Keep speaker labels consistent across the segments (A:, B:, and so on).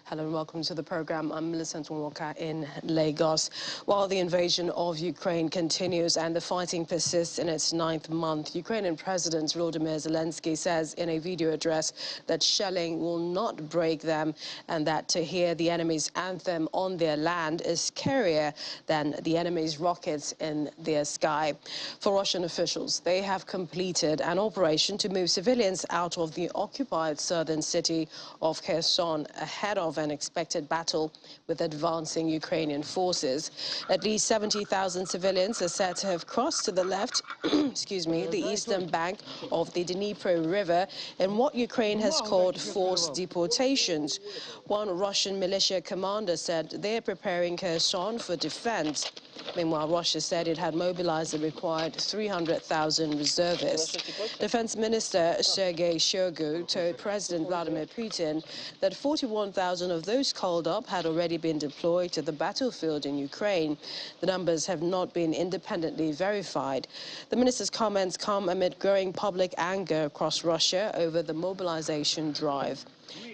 A: Hello and welcome to the program. I'm Millicent Walker in Lagos. While the invasion of Ukraine continues and the fighting persists in its 9th month, Ukrainian President Volodymyr Zelensky says in a video address that shelling will not break them and that to hear the enemy's anthem on their land is scarier than the enemy's rockets in their sky. For Russian officials, they have completed an operation to move civilians out of the occupied southern city of Kherson ahead of an expected battle with advancing Ukrainian forces. At least 70,000 civilians are said to have crossed to the left, the eastern bank of the Dnipro River in what Ukraine has called forced deportations. One Russian militia commander said they're preparing Kherson for defense. Meanwhile, Russia said it had mobilized the required 300,000 reservists. Defense Minister Sergei Shoigu told President Vladimir Putin that 41,000 of those called up had already been deployed to the battlefield in Ukraine. The numbers have not been independently verified. The minister's comments come amid growing public anger across Russia over the mobilization drive.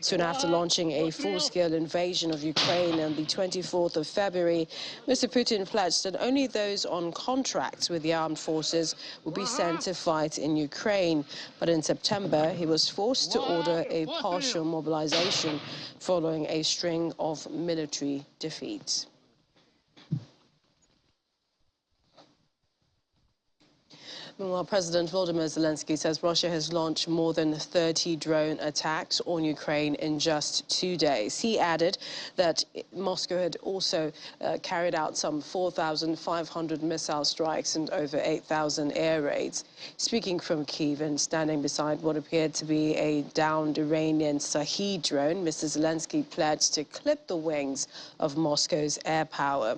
A: Soon after launching a full-scale invasion of Ukraine on the 24th of February, Mr. Putin pledged that only those on contracts with the armed forces will be sent to fight in Ukraine. But in September, he was forced to order a partial mobilization following a string of military defeats. Meanwhile, President Volodymyr Zelensky says Russia has launched more than 30 drone attacks on Ukraine in just 2 days. He added that Moscow had also carried out some 4,500 missile strikes and over 8,000 air raids. Speaking from Kyiv and standing beside what appeared to be a downed Iranian Shahed drone, Mr. Zelensky pledged to clip the wings of Moscow's air power.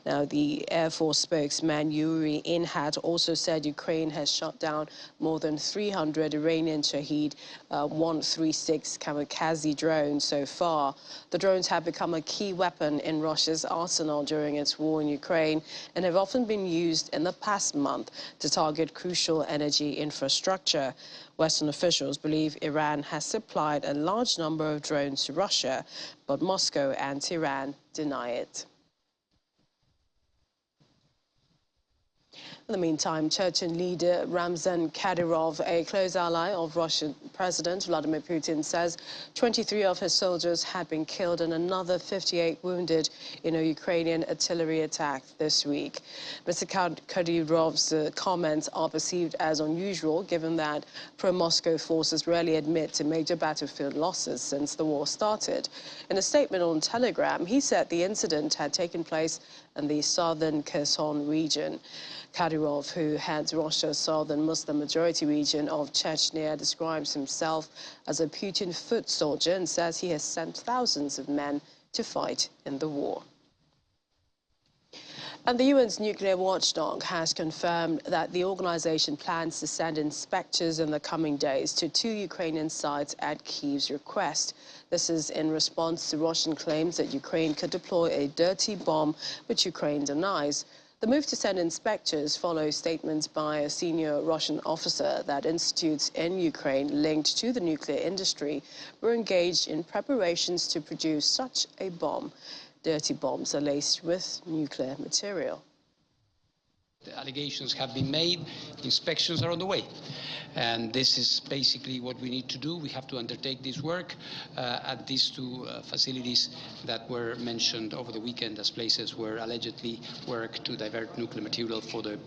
A: Now, the Air Force spokesman Yuri Inhat also said Ukraine has shot down more than 300 Iranian Shahed 136 kamikaze drones so far. The drones have become a key weapon in Russia's arsenal during its war in Ukraine and have often been used in the past month to target crucial energy infrastructure. Western officials believe Iran has supplied a large number of drones to Russia, but Moscow and Tehran deny it. In the meantime, Chechen leader Ramzan Kadyrov, a close ally of Russian President Vladimir Putin, says 23 of his soldiers had been killed and another 58 wounded in a Ukrainian artillery attack this week. Mr. Kadyrov's comments are perceived as unusual, given that pro-Moscow forces rarely admit to major battlefield losses since the war started. In a statement on Telegram, he said the incident had taken place in the southern Kherson region. Kadyrov, who heads Russia's southern Muslim-majority region of Chechnya, describes himself as a Putin foot soldier and says he has sent thousands of men to fight in the war. And the UN's nuclear watchdog has confirmed that the organization plans to send inspectors in the coming days to 2 Ukrainian sites at Kyiv's request. This is in response to Russian claims that Ukraine could deploy a dirty bomb, which Ukraine denies. The move to send inspectors follows statements by a senior Russian officer that institutes in Ukraine linked to the nuclear industry were engaged in preparations to produce such a bomb. Dirty bombs are laced with nuclear material.
B: The allegations have been made, inspections are on the way. And this is basically what we need to do. We have to undertake this work at these 2 facilities that were mentioned over the weekend as places where allegedly work to divert nuclear material for the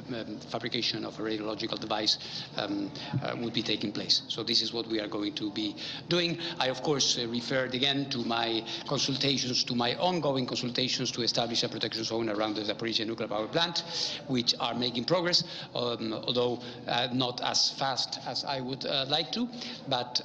B: fabrication of a radiological device would be taking place. So this is what we are going to be doing. I, of course, referred again to my consultations, to my ongoing consultations to establish a protection zone around the Zaporizhzhia nuclear power plant, which are making progress, although not as fast as I would like to, but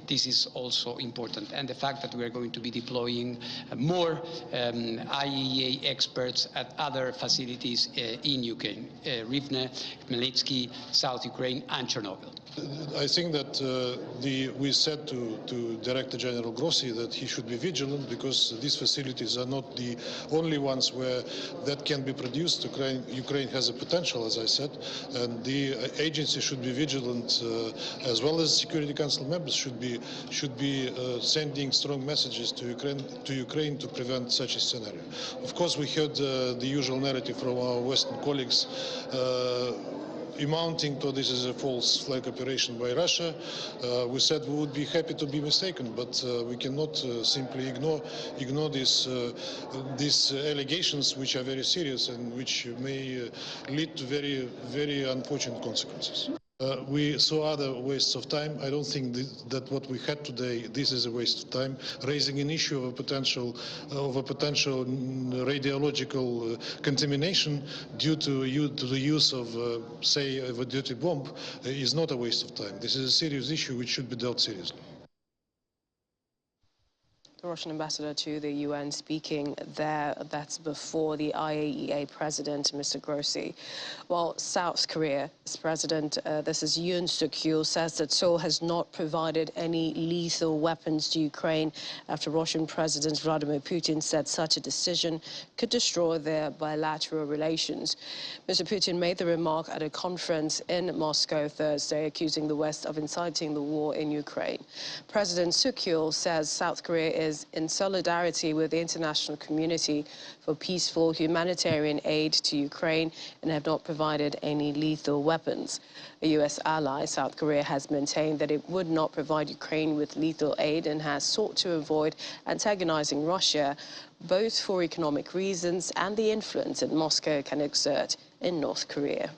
B: this is also important. And the fact that we are going to be deploying more IAEA experts at other facilities in Ukraine, Rivne, Khmelnytsky, South Ukraine, and Chernobyl.
C: I think that we said to Director General Grossi that he should be vigilant, because these facilities are not the only ones where that can be produced. Ukraine has a potential, as I said, and the agency should be vigilant, as well as Security Council members should be sending strong messages to Ukraine to prevent such a scenario. Of course, we heard the usual narrative from our Western colleagues, amounting to this is a false flag operation by Russia. We said we would be happy to be mistaken, but we cannot simply ignore these allegations, which are very serious and which may lead to very, very unfortunate consequences. We saw other wastes of time. I don't think that what we had today, this is a waste of time. Raising an issue of a potential radiological contamination due to the use of, say, a dirty bomb is not a waste of time. This is a serious issue which should be dealt seriously.
A: The Russian ambassador to the UN speaking there. That's before the IAEA president, Mr. Grossi. While South Korea's president, this is Yoon Suk-yeol, says that Seoul has not provided any lethal weapons to Ukraine after Russian President Vladimir Putin said such a decision could destroy their bilateral relations. Mr. Putin made the remark at a conference in Moscow Thursday, accusing the West of inciting the war in Ukraine. President Suk-yeol says South Korea is in solidarity with the international community for peaceful humanitarian aid to Ukraine and have not provided any lethal weapons. A U.S. ally, South Korea, has maintained that it would not provide Ukraine with lethal aid and has sought to avoid antagonizing Russia, both for economic reasons and the influence that Moscow can exert in North Korea.